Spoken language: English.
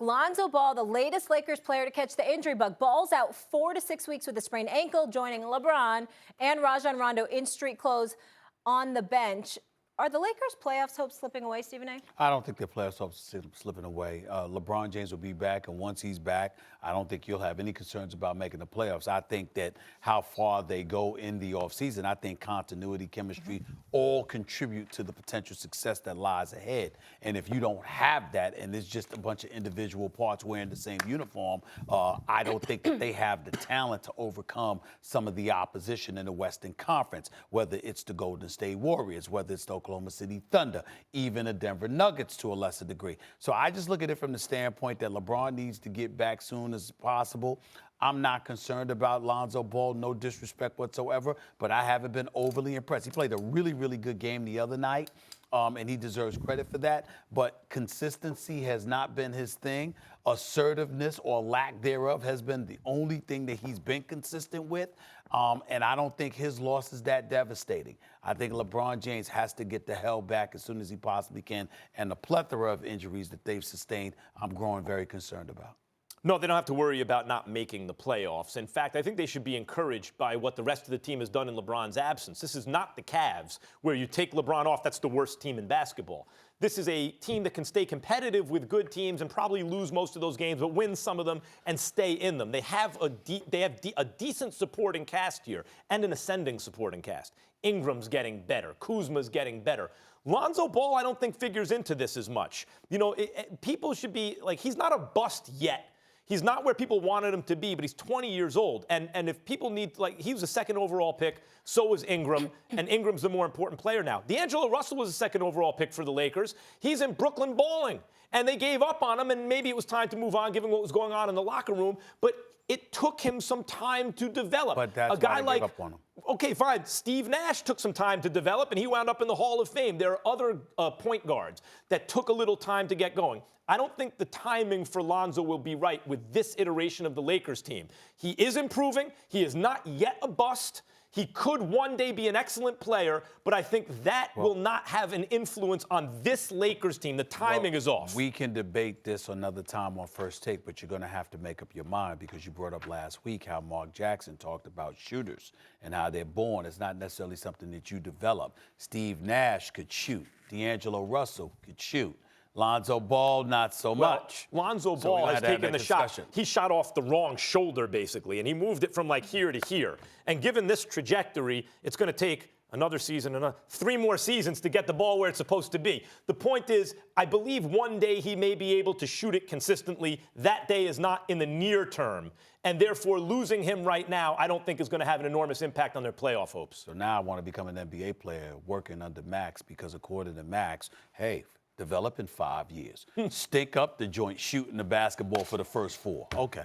Lonzo Ball, the latest Lakers player to catch the injury bug. Ball's out 4 to 6 weeks with a sprained ankle, joining LeBron and Rajon Rondo in street clothes on the bench. Are the Lakers' playoffs hopes slipping away, Stephen A? I don't think their playoffs hopes are slipping away. LeBron James will be back, and once he's back, I don't think you'll have any concerns about making the playoffs. I think that how far they go in the offseason, I think continuity, chemistry, all contribute to the potential success that lies ahead. And if you don't have that, and it's just a bunch of individual parts wearing the same uniform, I don't think that they have the talent to overcome some of the opposition in the Western Conference, whether it's the Golden State Warriors, whether it's the Oklahoma City Thunder, even the Denver Nuggets to a lesser degree. So I just look at it from the standpoint that LeBron needs to get back soon as possible. I'm not concerned about Lonzo Ball, no disrespect whatsoever, but I haven't been overly impressed. He played a really, really good game the other night, and he deserves credit for that. But consistency has not been his thing. Assertiveness or lack thereof has been the only thing that he's been consistent with. And I don't think his loss is that devastating. I think LeBron James has to get the hell back as soon as he possibly can. And the plethora of injuries that they've sustained, I'm growing very concerned about. No, they don't have to worry about not making the playoffs. In fact, I think they should be encouraged by what the rest of the team has done in LeBron's absence. This is not the Cavs, where you take LeBron off, that's the worst team in basketball. This is a team that can stay competitive with good teams and probably lose most of those games, but win some of them and stay in them. They have a decent supporting cast here and an ascending supporting cast. Ingram's getting better. Kuzma's getting better. Lonzo Ball, I don't think, figures into this as much. You know, people should be like, he's not a bust yet. He's not where people wanted him to be, but he's 20 years old. And if people need, like, he was a second overall pick, so was Ingram, and Ingram's the more important player now. D'Angelo Russell was a second overall pick for the Lakers. He's in Brooklyn balling, and they gave up on him, and maybe it was time to move on given what was going on in the locker room, but it took him some time to develop. But that's a guy why they like, gave up on him. Okay, fine. Steve Nash took some time to develop, and he wound up in the Hall of Fame. There are other point guards that took a little time to get going. I don't think the timing for Lonzo will be right with this iteration of the Lakers team. He is improving. He is not yet a bust. He could one day be an excellent player, but I think that will not have an influence on this Lakers team. The timing is off. We can debate this another time on First Take, but you're going to have to make up your mind because you brought up last week how Mark Jackson talked about shooters and how they're born. It's not necessarily something that you develop. Steve Nash could shoot. D'Angelo Russell could shoot. Lonzo Ball, not so much. Lonzo Ball has taken the shot. He shot off the wrong shoulder, basically, and he moved it from like here to here. And given this trajectory, it's going to take another season, 3 more seasons to get the ball where it's supposed to be. The point is, I believe one day he may be able to shoot it consistently. That day is not in the near term. And therefore, losing him right now, I don't think is going to have an enormous impact on their playoff hopes. So now I want to become an NBA player working under Max because according to Max, hey, develop in 5 years. Stick up the joint shooting the basketball for the first 4. Okay.